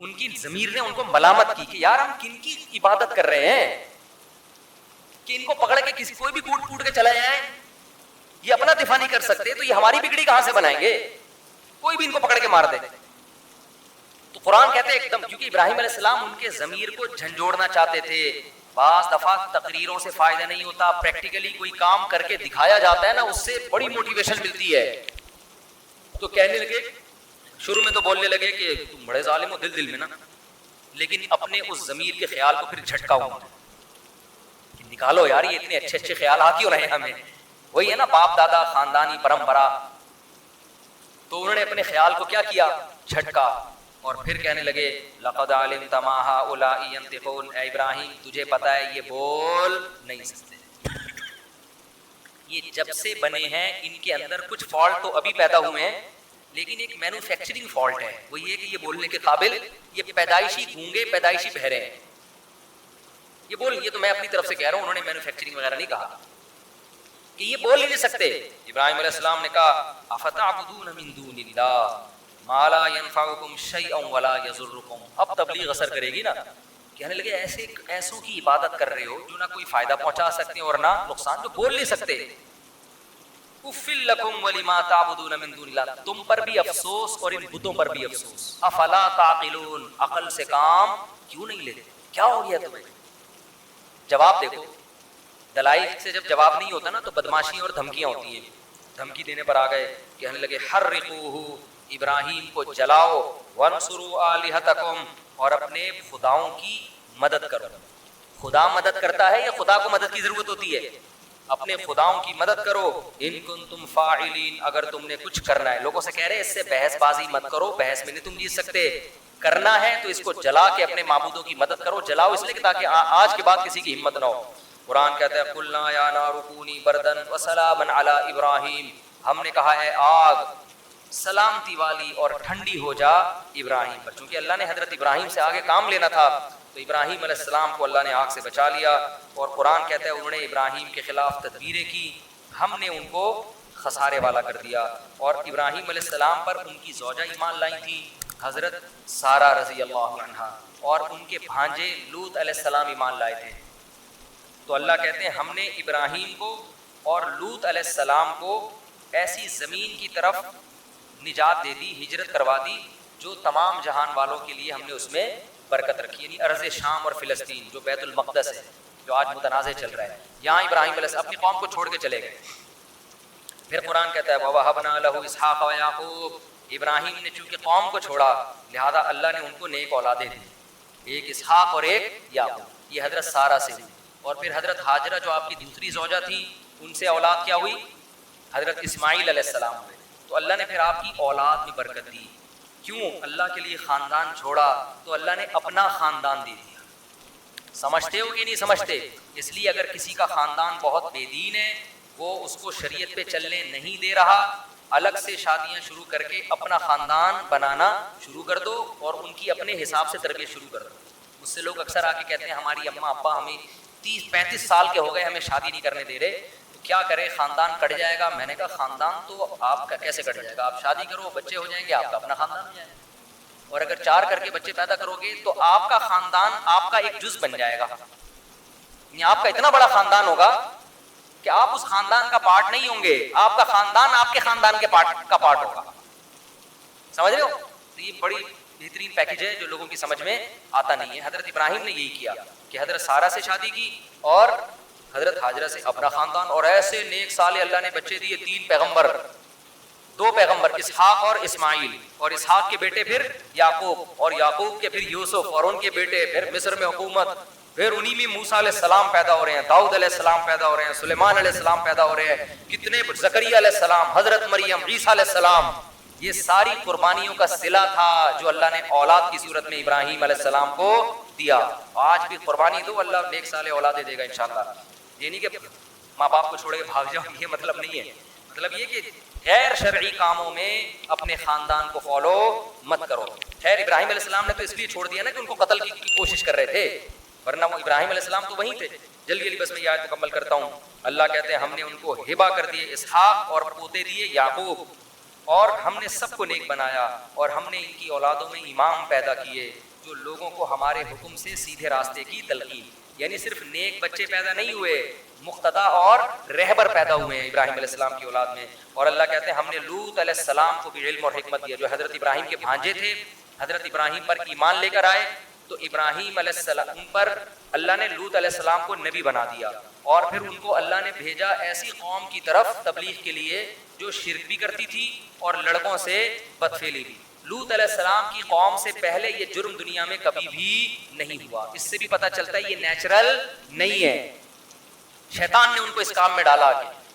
ان کی ضمیر نے ان کو ملامت کی کہ یار ہم کن کی عبادت کر رہے ہیں کہ ان کو پکڑ کے کسی کوئی بھی کوٹ پوٹ کے چلا جائے, یہ اپنا دفاع نہیں کر سکتے تو یہ ہماری بگڑی کہاں سے بنائیں گے, کوئی بھی ان کو پکڑ کے مار دے. تو قرآن کہتے ہیں ایک دم, کیونکہ ابراہیم علیہ السلام ان کے ضمیر کو جھنجھوڑنا چاہتے تھے. بعض دفعہ تقریروں سے فائدہ نہیں ہوتا, پریکٹیکلی کوئی کام کر کے دکھایا جاتا ہے نا, اس سے بڑی موٹیویشن ملتی ہے. تو کہنے لگے, شروع میں تو بولنے لگے کہ تم بڑے ظالم ہو دل دل میں نا, لیکن اپنے اس ضمیر کے خیال کو پھر جھٹکا ہوا کہ نکالو یار, یہ اتنے اچھے اچھے خیال آ کیوں رہے ہیں ہمیں, وہی ہے نا باپ دادا خاندانی پرمپرا. تو انہوں نے اپنے خیال کو کیا کیا, جھٹکا, اور پھر کہنے لگے لقد علمت ما هؤلاء ينطقون, اے ابراہیم تجھے پتا ہے یہ بول نہیں سکتے, یہ جب سے بنے ہیں ان کے اندر کچھ فالٹ تو ابھی پیدا ہوئے ہیں, لیکن ایک مینوفیکچرنگ فالٹ ہے, وہ یہ کہ یہ بولنے کے قابل, یہ پیدائشی گونگے پیدائشی بہرے ہیں. یہ تو میں اپنی طرف سے کہہ رہا ہوں, انہوں نے مینوفیکچرنگ وغیرہ نہیں کہا کہ یہ بول ہی نہیں سکتے. ابراہیم علیہ السلام نے کہا افتعبدون من دون اللہ ما لا ينفعكم شيئا ولا يضركم. اب تبلیغ اثر کرے گی نا, کہنے لگے ایسوں کی عبادت کر رہے ہو جو نہ کوئی فائدہ پہنچا سکتے ہیں اور نہ نقصان, جو بول نہیں سکتے. اُفِّل لَكُمْ وَلِمَا تَعْبُدُونَ مِن دُونِ اللَّهِ, تم پر بھی افسوس اور ان بتوں پر بھی افسوس. افلا تعقلون, عقل سے کام کیوں نہیں لیتے, کیا ہو گیا تمہیں. جواب دیکھو, دلائل سے جب جواب نہیں ہوتا نا تو بدماشی اور دھمکیاں ہوتی ہیں. دھمکی دینے پر آ گئے, کہنے لگے حرقوہ, ابراہیم کو جلاؤ, وانصروا آلہتکم, اور اپنے خداؤں کی مدد کرو. خدا مدد کرتا ہے یا خدا کو مدد کی ضرورت ہوتی ہے, اپنے خداؤں کی مدد کرو. ان کنتم فاعلین, اگر تم نے کچھ کرنا ہے. لوگوں سے کہہ رہے اس سے بحث بازی مت کرو, بحث میں نہیں تم جیت سکتے, کرنا ہے تو اس کو جلا کے اپنے معبودوں کی مدد کرو. جلاؤ اس لیے کہ تاکہ آج کے بعد کسی کی ہمت نہ ہو. قرآن کہتا ہے قلنا یا نار کونی بردن وسلاما علی ابراہیم, ہم نے کہا ہے آگ سلامتی والی اور ٹھنڈی ہو جا ابراہیم پر. چونکہ اللہ نے حضرت ابراہیم سے آگے کام لینا تھا تو ابراہیم علیہ السلام کو اللہ نے آگ سے بچا لیا. اور قرآن کہتا ہے انہوں نے ابراہیم کے خلاف تدبیریں کی, ہم نے ان کو خسارے والا کر دیا. اور ابراہیم علیہ السلام پر ان کی زوجہ ایمان لائی تھی حضرت سارہ رضی اللہ عنہا, اور ان کے بھانجے لوط علیہ السلام ایمان لائے تھے. تو اللہ کہتے ہیں ہم نے ابراہیم کو اور لوط علیہ السلام کو ایسی زمین کی طرف نجات دے دی, ہجرت کروا دی جو تمام جہان والوں کے لیے ہم نے اس میں برکت رکھی. یعنی ارض شام اور فلسطین جو بیت المقدس ہے, جو آج متنازع چل رہا ہے, یہاں ابراہیم علیہ السلام اپنی قوم کو چھوڑ کے چلے گئے. پھر قرآن کہتا ہے وَوَهَبْنَا لَهُ إِسْحَاقَ وَيَعْقُوبَ, ابراہیم نے چونکہ قوم کو چھوڑا لہذا اللہ نے ان کو نیک اولادیں دی, ایک اسحاق اور ایک یعقوب. یہ حضرت سارہ سے ہوئی. اور پھر حضرت ہاجرہ جو آپ کی دوسری زوجہ تھی, ان سے اولاد کیا ہوئی, حضرت اسماعیل علیہ السلام ہوئے. تو اللہ نے پھر آپ کی اولاد میں برکت دی. کیوں, اللہ کے لیے خاندان چھوڑا تو اللہ نے اپنا خاندان دے دیا. سمجھتے ہو کہ نہیں سمجھتے؟ اس لیے اگر کسی کا خاندان بہت بے دین ہے, وہ اس کو شریعت پہ چلنے نہیں دے رہا, الگ سے شادیاں شروع کر کے اپنا خاندان بنانا شروع کر دو اور ان کی اپنے حساب سے تربیت شروع کر دو. مجھ سے لوگ اکثر آ کے کہتے ہیں ہماری اماں ابا ہمیں 30-35 سال کے ہو گئے, ہمیں شادی نہیں کرنے دے رہے, تو کیا کرے, خاندان کٹ جائے گا. میں نے کہا خاندان تو آپ کا کیسے کٹ جائے گا, آپ شادی کرو, بچے ہو جائیں گے, آپ کا اپنا خاندان ہو جائے گا. اور اگر 4 کر کے بچے پیدا کرو گے تو آپ کا خاندان آپ کا ایک جز بن جائے گا. یعنی آپ کا اتنا بڑا خاندان ہوگا کہ آپ اس خاندان کا پارٹ نہیں ہوں گے, آپ کا خاندان آپ کے خاندان کے پارٹ ہوگا. سمجھ رہے ہو؟ تو یہ بڑی بہترین پیکج ہے جو لوگوں کی سمجھ میں آتا نہیں ہے. حضرت ابراہیم نے یہی کیا کہ حضرت سارہ سے شادی کی اور حضرت ہاجرہ سے اپنا خاندان, اور ایسے نیک صالح اللہ نے بچے دیے, 3 پیغمبر, 2 پیغمبر اسحاق اور اسماعیل, اور اسحاق کے بیٹے پھر یعقوب, اور یعقوب کے پھر یوسف, اور ان کے بیٹے پھر مصر میں حکومت, پھر انہی میں موسیٰ علیہ السلام پیدا ہو رہے ہیں, داؤد علیہ السلام پیدا ہو رہے ہیں, سلیمان علیہ السلام پیدا ہو رہے ہیں, کتنے زکریا علیہ السلام, حضرت مریم, عیسیٰ علیہ السلام. یہ ساری قربانیوں کا صلہ تھا جو اللہ نے اولاد کی صورت میں ابراہیم علیہ السلام کو دیا. آج بھی قربانی دو, اللہ نیک صالح اولادیں دے گا انشاءاللہ. یہ نہیں کہ ماں باپ کو چھوڑ کے بھاگ جاؤ, یہ مطلب نہیں ہے. مطلب یہ کہ غیر شرعی کاموں میں اپنے خاندان کو فالو مت کرو. خیر ابراہیم علیہ السلام نے تو اس لیے چھوڑ دیا نا کہ ان کو قتل کی کوشش کر رہے تھے, ورنہ وہ ابراہیم علیہ السلام تو وہیں تھے. جلدی بس میں یہ آیت مکمل کرتا ہوں. اللہ کہتے ہیں ہم نے ان کو ہبہ کر دیے اسحاق, اور پوتے دیے یعقوب, اور ہم نے سب کو نیک بنایا, اور ہم نے ان کی اولادوں میں امام پیدا کیے. جو لوگوں کو ہمارے حکم سے سیدھے راستے کی تلقین. یعنی صرف نیک بچے پیدا نہیں ہوئے, مقتدا اور رہبر پیدا ہوئے ہیں ابراہیم علیہ السلام کی اولاد میں. اور اللہ کہتے ہیں ہم نے لوط علیہ السلام کو بھی علم اور حکمت دیا, جو حضرت ابراہیم کے بھانجے تھے, حضرت ابراہیم پر ایمان لے کر آئے. تو ابراہیم علیہ السلام پر اللہ نے لوط علیہ السلام کو نبی بنا دیا, اور پھر ان کو اللہ نے بھیجا ایسی قوم کی طرف تبلیغ کے لیے جو شرک بھی کرتی تھی اور لڑکوں سے بدفعلی بھی. لوط علیہ السلام کی قوم سے پہلے یہ جرم دنیا میں کبھی بھی نہیں ہوا. اس سے بھی پتہ چلتا ہے یہ نیچرل نہیں ہے, شیطان نے ان کو اس کام میں ڈالا.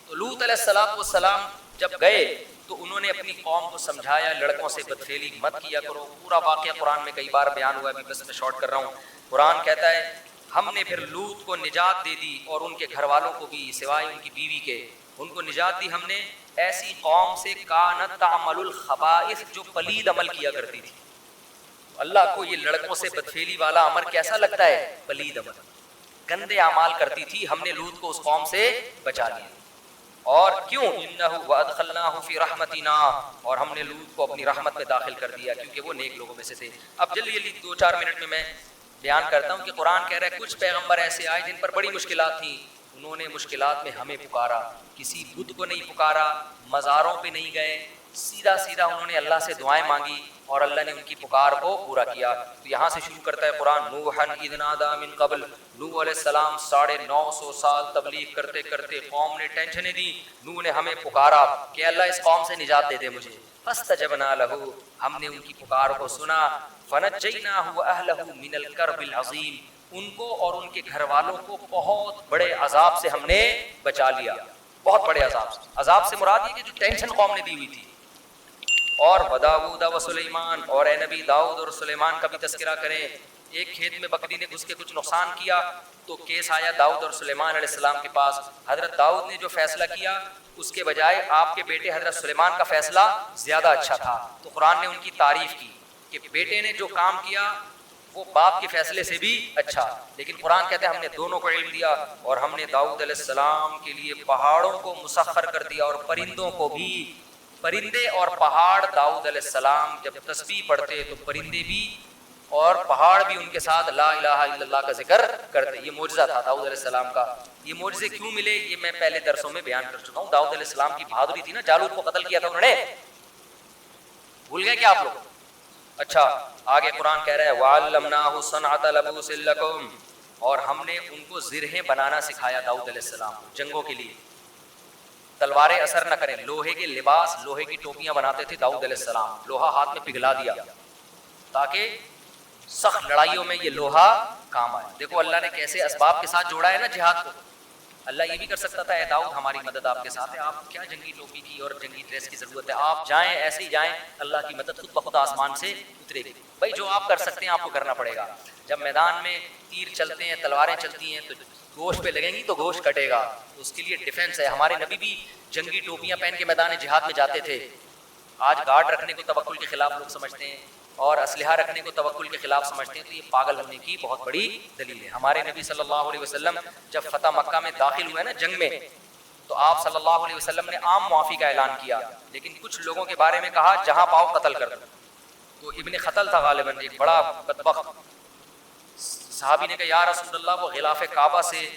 تو لوط علیہ السلام جب گئے تو انہوں نے اپنی قوم کو سمجھایا لڑکوں سے بدفعلی مت کیا کرو. پورا واقعہ قرآن میں کئی بار بیان ہوا ہے, ابھی بس میں شارٹ کر رہا ہوں. قرآن کہتا ہے ہم نے پھر لوط کو نجات دے دی اور ان کے گھر والوں کو بھی, سوائے ان کی بیوی کے, ان کو نجات دی ہم نے ایسی قوم سے کانت تعمل الخبائث, جو پلید عمل کیا کرتی تھی. اللہ کو یہ لڑکوں سے بدفعلی والا امر کیسا لگتا ہے؟ پلید عمل, گندے اعمال کرتی تھی. ہم نے لوط کو اس قوم سے بچا لیا. اور کیوں؟ انہ وادخلناہ فی رحمتنا, اور ہم نے لوط کو اپنی رحمت میں داخل کر دیا کیونکہ وہ نیک لوگوں میں سے تھے. اب جلدی 2-4 منٹ میں بیان کرتا ہوں کہ قرآن کہہ رہا ہے کچھ پیغمبر ایسے آئے جن پر بڑی مشکلات تھیں, انہوں نے مشکلات میں ہمیں پکارا, کسی بت کو نہیں پکارا, مزاروں پہ نہیں گئے, سیدھا سیدھا انہوں نے اللہ سے دعائیں مانگی اور اللہ نے ان کی پکار کو پورا کیا. تو یہاں سے شروع کرتا ہے قرآن, نوحا اذ نادی من قبل, نوح علیہ السلام 950 سال تبلیغ کرتے کرتے قوم نے ٹینشنیں دی. نوح نے ہمیں پکارا کہ اللہ اس قوم سے نجات دے دے مجھے. فاستجبنا له, ہم نے ان کی پکار کو سنا. فنجیناہ واہلہ من الکرب العظیم, ان کو اور ان کے گھر والوں کو بہت بڑے عذاب سے ہم نے بچا لیا. بہت بڑے عذاب سے, عذاب سے مراد یہ کہ جو ٹینشن قوم نے دی ہوئی تھی. اور وداؤد و سلیمان, اور اے نبی داؤد اور سلیمان کا بھی تذکرہ کریں. ایک کھیت میں بکری نے گھس کے کچھ نقصان کیا تو کیس آیا داؤد اور سلیمان علیہ السلام کے پاس. حضرت داؤد نے جو فیصلہ کیا اس کے بجائے آپ کے بیٹے حضرت سلیمان کا فیصلہ زیادہ اچھا تھا. تو قرآن نے ان کی تعریف کی کہ بیٹے نے جو کام کیا وہ باپ کے فیصلے سے بھی اچھا. لیکن قرآن کہتے ہیں ہم نے دونوں کو علم دیا, اور ہم نے داؤد علیہ السلام کے لیے پہاڑوں کو مسخر کر دیا اور پرندوں کو بھی. پرندے اور پہاڑ, داؤد علیہ السلام جب تسبیح پڑھتے تو پرندے بھی اور پہاڑ بھی ان کے ساتھ لا الہ الا اللہ کا ذکر کرتے. یہ معجزہ تھا داؤد علیہ السلام کا. یہ معجزے کیوں ملے یہ میں پہلے درسوں میں بیان کر چکا ہوں. داؤد علیہ السلام کی بہادری تھی نا, جالوت کو قتل کیا تھا انہوں نے, بھول گئے کیا آپ لوگ؟ اچھا آگے قرآن کہہ رہا ہے وَعَلَّمْنَاهُ صَنْعَةَ لَبُوسٍ لَكُمْ, اور ہم نے ان کو زرہیں بنانا سکھایا داؤد علیہ السلام کو جنگوں کے لیے. تلواریں اثر نہ کریں, لوہے کے لباس, لوہے کی ٹوپیاں بناتے تھے داؤد علیہ السلام. لوہا ہاتھ میں پگھلا دیا تاکہ سخت لڑائیوں میں یہ لوہا کام آئے. دیکھو اللہ نے کیسے اسباب کے ساتھ جوڑا ہے نا جہاد کو. اللہ یہ بھی کر سکتا تھا اے داؤد ہماری مدد آپ کے ساتھ ہے, آپ کیا جنگی ٹوپی کی اور جنگی ڈریس کی ضرورت ہے, آپ جائیں ایسے ہی جائیں, اللہ کی مدد خود بخود آسمان سے اترے گی. بھائی جو آپ کر سکتے ہیں آپ کو کرنا پڑے گا. جب میدان میں تیر چلتے ہیں, تلواریں چلتی ہیں تو گوشت پہ لگیں گی تو گوشت کٹے گا, تو اس کے لیے ڈیفنس ہے. ہمارے نبی بھی جنگی ٹوپیاں پہن کے میدان جہاد میں جاتے تھے. آج گارڈ رکھنے کو توکل کے خلاف لوگ سمجھتے ہیں اور اسلحہ رکھنے کو توکل کے خلاف سمجھتے ہیں, تو یہ پاگل ہونے کی بہت بڑی دلیل ہے. ہمارے نبی صلی اللہ علیہ وسلم جب فتح مکہ میں داخل ہوئے نا جنگ میں, تو آپ صلی اللہ علیہ وسلم نے عام معافی کا اعلان کیا, لیکن کچھ لوگوں کے بارے میں کہا جہاں پاؤ قتل کر دو. تو ابن خطل تھا غالباً, ایک بڑا بدبخت صحابی نے کہا یا رسول اللہ وہ غلاف کعبہ سے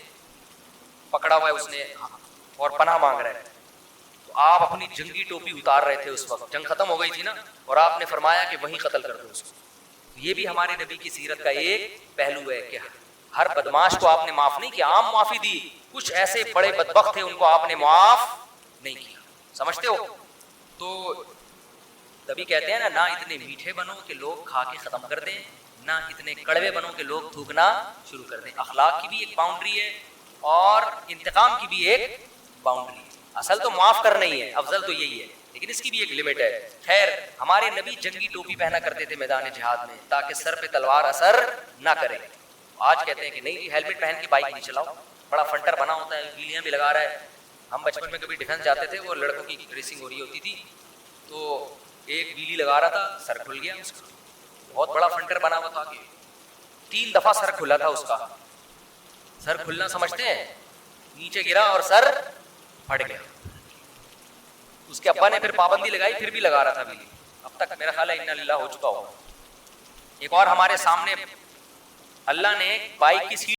پکڑا ہوا ہے اس نے اور پناہ مانگ رہا ہے. تو آپ اپنی جنگی ٹوپی اتار رہے تھے, اس وقت جنگ ختم ہو گئی تھی نا, اور آپ نے فرمایا کہ وہیں قتل کر دو اس کو. یہ بھی ہمارے نبی کی سیرت کا ایک پہلو ہے کہ ہر بدماش کو آپ نے معاف نہیں کیا, عام معافی دی. کچھ ایسے بڑے بدبخت تھے ان کو آپ نے معاف نہیں کیا, سمجھتے ہو. تو تبھی کہتے ہیں نا, نہ اتنے میٹھے بنو کہ لوگ کھا کے ختم کر دیں, نہ اتنے کڑوے بنو کہ لوگ تھوکنا شروع کر دیں. اخلاق کی بھی ایک باؤنڈری ہے اور انتقام کی بھی ایک باؤنڈری ہے. اصل تو معاف کرنا ہی ہے, افضل تو یہی ہے, لیکن اس کی بھی ایک لمٹ ہے. خیر ہمارے نبی جنگی ٹوپی پہنا کرتے تھے میدان جہاد میں تاکہ سر پہ تلوار اثر نہ کرے. آج کہتے ہیں کہ نہیں ہیلمٹ پہن کے بائک نہیں چلاؤ, بڑا فنٹر بنا ہوتا ہے, گیلیاں بھی لگا رہا ہے. ہم بچپن میں کبھی ڈیفینس جاتے تھے, وہ لڑکوں کی ریسنگ ہو رہی ہوتی تھی, تو ایک بیلی لگا رہا تھا, سر کھل گیا اس کا, بہت بڑا فنٹر بنا ہوا تھا کہ 3 دفعہ سر کھلا تھا اس کا. سر کھلنا سمجھتے ہیں, نیچے گرا اور سر پھٹ گیا. اس کے ابا نے پھر پابندی لگائی, پھر بھی لگا رہا تھا بیلی. اب تک میرا خیال ہے انا للہ ہو چکا ہوگا. ایک اور ہمارے سامنے اللہ نے بائک کی سیٹ